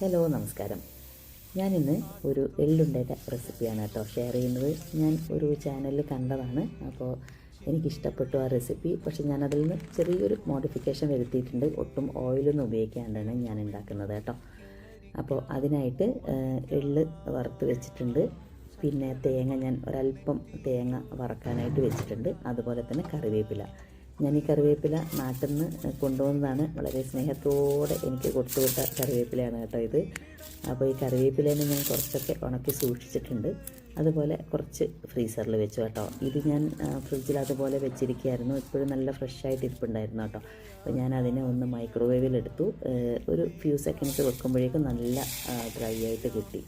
Hello നമസ്കാരം. ഞാനിന്ന് ഒരു എള്ളുണ്ടയുടെ റെസിപ്പിയാണ് കേട്ടോ ഷെയർ ചെയ്യുന്നത്. ഞാൻ ഒരു ചാനലിൽ കണ്ടതാണ്, അപ്പോൾ എനിക്കിഷ്ടപ്പെട്ടു ആ റെസിപ്പി. പക്ഷേ ഞാനതിൽ നിന്ന് ചെറിയൊരു മോഡിഫിക്കേഷൻ വരുത്തിയിട്ടുണ്ട്. ഒട്ടും ഓയിലൊന്നും ഉപയോഗിക്കാണ്ടാണ് ഞാൻ ഉണ്ടാക്കുന്നത് കേട്ടോ. അപ്പോൾ അതിനായിട്ട് എള്ള് വറുത്ത് വെച്ചിട്ടുണ്ട്. പിന്നെ തേങ്ങ ഞാൻ ഒരല്പം തേങ്ങ വറക്കാനായിട്ട് വെച്ചിട്ടുണ്ട്. അതുപോലെ തന്നെ കറിവേപ്പില. ഞാൻ ഈ കറിവേപ്പില നാട്ടിൽ നിന്ന് കൊണ്ടുവന്നതാണ്. വളരെ സ്നേഹത്തോടെ എനിക്ക് കൊടുത്തുവിട്ട കറിവേപ്പിലയാണ് കേട്ടോ ഇത്. അപ്പോൾ ഈ കറിവേപ്പിലേനെ ഞാൻ കുറച്ചൊക്കെ ഉണക്കി സൂക്ഷിച്ചിട്ടുണ്ട്. അതുപോലെ കുറച്ച് ഫ്രീസറിൽ വെച്ചു കേട്ടോ. ഇത് ഞാൻ ഫ്രിഡ്ജിൽ അതുപോലെ വെച്ചിരിക്കുകയായിരുന്നു. ഇപ്പോഴും നല്ല ഫ്രഷായിട്ട് ഇരിപ്പുണ്ടായിരുന്നു കേട്ടോ. അപ്പോൾ ഞാൻ അതിനെ ഒന്ന് മൈക്രോവേവിലെടുത്തു. ഒരു ഫ്യൂ സെക്കൻഡ്സ് വെക്കുമ്പോഴേക്കും നല്ല ഡ്രൈ ആയിട്ട് കിട്ടി.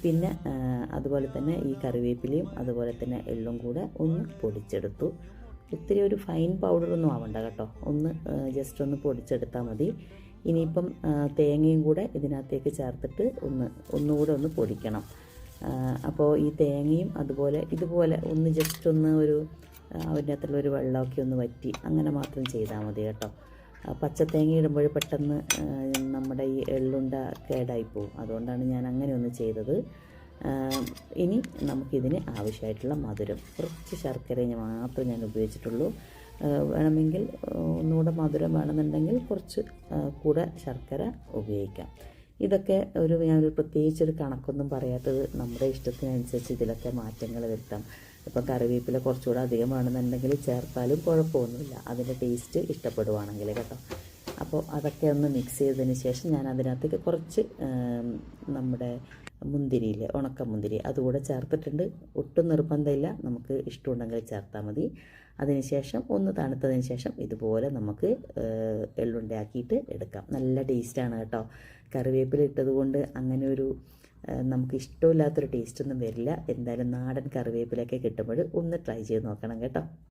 പിന്നെ അതുപോലെ തന്നെ ഈ കറിവേപ്പിലയും അതുപോലെ തന്നെ എള്ളും കൂടെ ഒന്ന് പൊടിച്ചെടുത്തു. ഒത്തിരി ഒരു ഫൈൻ പൗഡറൊന്നും ആവണ്ട കേട്ടോ, ഒന്ന് ജസ്റ്റ് ഒന്ന് പൊടിച്ചെടുത്താൽ മതി. ഇനിയിപ്പം തേങ്ങയും കൂടെ ഇതിനകത്തേക്ക് ചേർത്തിട്ട് ഒന്നുകൂടെ ഒന്ന് പൊടിക്കണം. അപ്പോൾ ഈ തേങ്ങയും ഇതുപോലെ ഒന്ന് ജസ്റ്റ് ഒന്ന് അതിൻ്റെ അകത്തുള്ള ഒരു വെള്ളമൊക്കെ ഒന്ന് വറ്റി അങ്ങനെ മാത്രം ചെയ്താൽ മതി കേട്ടോ. പച്ചത്തേങ്ങ ഇടുമ്പോൾ പെട്ടെന്ന് നമ്മുടെ ഈ എള്ളുണ്ട കേടായി പോവും. അതുകൊണ്ടാണ് ഞാൻ അങ്ങനെ ഒന്ന് ചെയ്തത്. ഇനി നമുക്കിതിന് ആവശ്യമായിട്ടുള്ള മധുരം, കുറച്ച് ശർക്കര മാത്രമേ ഞാൻ ഉപയോഗിച്ചിട്ടുള്ളൂ. വേണമെങ്കിൽ ഒന്നുകൂടെ മധുരം വേണമെന്നുണ്ടെങ്കിൽ കുറച്ച് കൂടെ ശർക്കര ഉപയോഗിക്കാം. ഇതൊക്കെ ഞാനൊരു പ്രത്യേകിച്ചൊരു കണക്കൊന്നും പറയാത്തത്, നമ്മുടെ ഇഷ്ടത്തിനനുസരിച്ച് ഇതിലൊക്കെ മാറ്റങ്ങൾ വരുത്താം. ഇപ്പം കറിവേപ്പില കുറച്ചുകൂടെ അധികം വേണമെന്നുണ്ടെങ്കിൽ ചേർത്താലും കുഴപ്പമൊന്നുമില്ല, അതിൻ്റെ ടേസ്റ്റ് ഇഷ്ടപ്പെടുവാണെങ്കിൽ കേട്ടോ. അപ്പോൾ അതൊക്കെ ഒന്ന് മിക്സ് ചെയ്തതിന് ശേഷം ഞാൻ അതിനകത്തേക്ക് കുറച്ച് നമ്മുടെ മുന്തിരിയില്ലേ, ഉണക്കമുന്തിരി, അതുകൂടെ ചേർത്തിട്ടുണ്ട്. ഒട്ടും നിർബന്ധമില്ല, നമുക്ക് ഇഷ്ടമുണ്ടെങ്കിൽ ചേർത്താൽ മതി. അതിനുശേഷം ഒന്ന് തണുത്തതിന് ശേഷം ഇതുപോലെ നമുക്ക് എള്ളുണ്ടാക്കിയിട്ട് എടുക്കാം. നല്ല ടേസ്റ്റാണ് കേട്ടോ. കറിവേപ്പില ഇട്ടതുകൊണ്ട് അങ്ങനെ നമുക്ക് ഇഷ്ടമില്ലാത്തൊരു ടേസ്റ്റൊന്നും വരില്ല. എന്തായാലും നാടൻ കറിവേപ്പിലൊക്കെ കിട്ടുമ്പോൾ ഒന്ന് ട്രൈ ചെയ്ത് നോക്കണം കേട്ടോ.